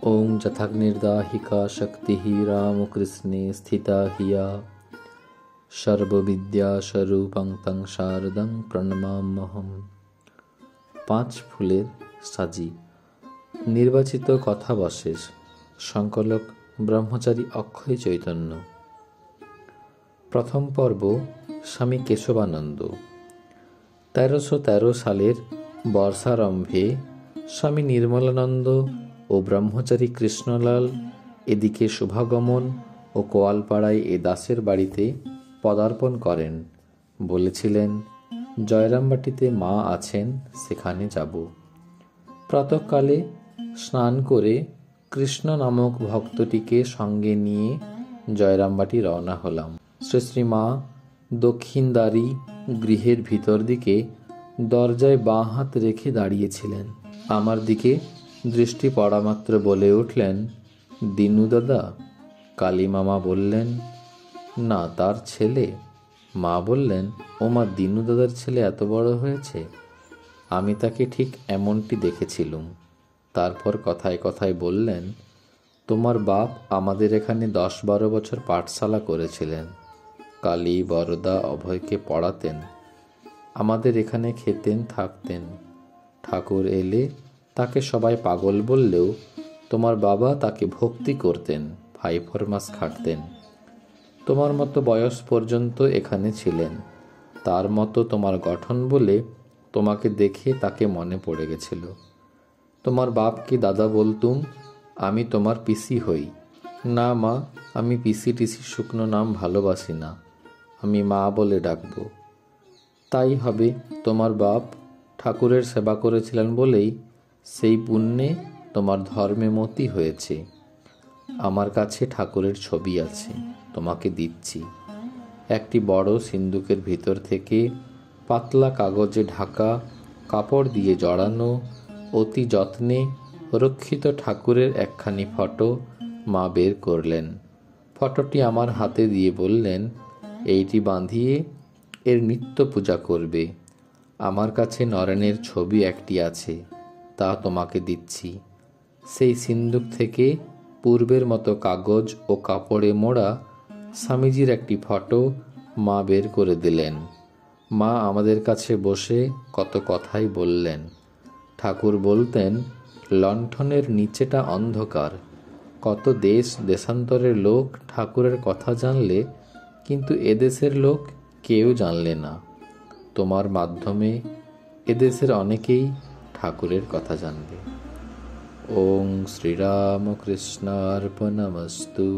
ओं यथाग्निर्दाहिका शक्तिः रामकृष्णे स्थिता हिया सर्वविद्यास्वरूपं तं शारदं प्रणमाम्यहम्। 5 ফুলের সাজি। নির্বাচিত কথাবশেষ। সংকলক ব্রহ্মচারী অক্ষয় চৈতন্য। প্রথম পর্ব স্বামী কেশবানন্দ। 1313 সালের বর্ষারম্ভে স্বামী নির্মলানন্দ ও ব্রহ্মচারী কৃষ্ণলাল এদিকে শুভাগমন ও কোয়ালপাড়ায় এ দাসের বাড়িতে পদার্পণ করেন। বলেছিলেন, জয়রামবাটিতে মা আছেন, সেখানে যাব। প্রাতঃকালে স্নান করে কৃষ্ণ নামক ভক্তটিকে সঙ্গে নিয়ে জয়রামবাটি রওনা হলাম। শ্রী মা দক্ষিণদ্বারী গৃহের ভিতর দিকে দরজায় বাঁ হাত রেখে দাঁড়িয়েছিলেন। আমার দিকে দৃষ্টি পড়া মাত্র বলে উঠলেন, দিনু দাদা। কালী মামা বললেন, না, তার ছেলে। মা বললেন, ওমা, দিনু দাদার ছেলে এত বড় হয়েছে? আমি তাকে ঠিক এমনটি দেখেছিলুম। তারপর কথায় কথায় বললেন, তোমার বাপ আমাদের এখানে 10-12 বছর পাঠশালা করেছিলেন। কালী, বরদা, অভয়কে পড়াতেন। আমাদের এখানে খেতেন, থাকতেন। ঠাকুর এলে তাকে সবাই পাগল বললেও তোমার বাবা তাকে ভক্তি করতেন, 5 মাস খাটতেন। তোমার মতো বয়স পর্যন্ত এখানে ছিলেন। তার মতো তোমার গঠন বলে তোমাকে দেখে তাকে মনে পড়ে গেছিল। তোমার বাপকে দাদা বলতুম, আমি তোমার পিসি হই। না মা, আমি পিসি টিসি শুকনো নাম ভালোবাসি না, আমি মা বলে ডাকব। তাই হবে, তোমার বাপ ঠাকুরের সেবা করেছিলেন বলেই সেই পুণ্যে তোমার ধর্মে মতি হয়েছে। আমার কাছে ঠাকুরের ছবি আছে, তোমাকে দিচ্ছি। একটি বড় সিন্দুকের ভিতর থেকে পাতলা কাগজে ঢাকা, কাপড় দিয়ে জড়ানো, অতি যত্নে রক্ষিত ঠাকুরের একখানি ফটো মা বের করলেন। ফটোটি আমার হাতে দিয়ে বললেন, এইটি বাঁধিয়ে এর নিত্য পূজা করবে। আমার কাছে নরেনের ছবি একটি আছে, তা তোমাকে দিচ্ছি। সেই সিন্দুক থেকে পূর্বের মতো কাগজ ও কাপড়ে মোড়া স্বামীজির একটি ফটো মা বের করে দিলেন। মা আমাদের কাছে বসে কত কথাই বললেন। ঠাকুর বলতেন, লণ্ঠনের নিচেটা অন্ধকার। কত দেশ দেশান্তরের লোক ঠাকুরের কথা জানলে, কিন্তু এদেশের লোক কেউ জানলে না। তোমার মাধ্যমে এদেশের অনেকেই ঠাকুরের কথা জানবে। ওং শ্রীরামকৃষ্ণার্পণমস্তু।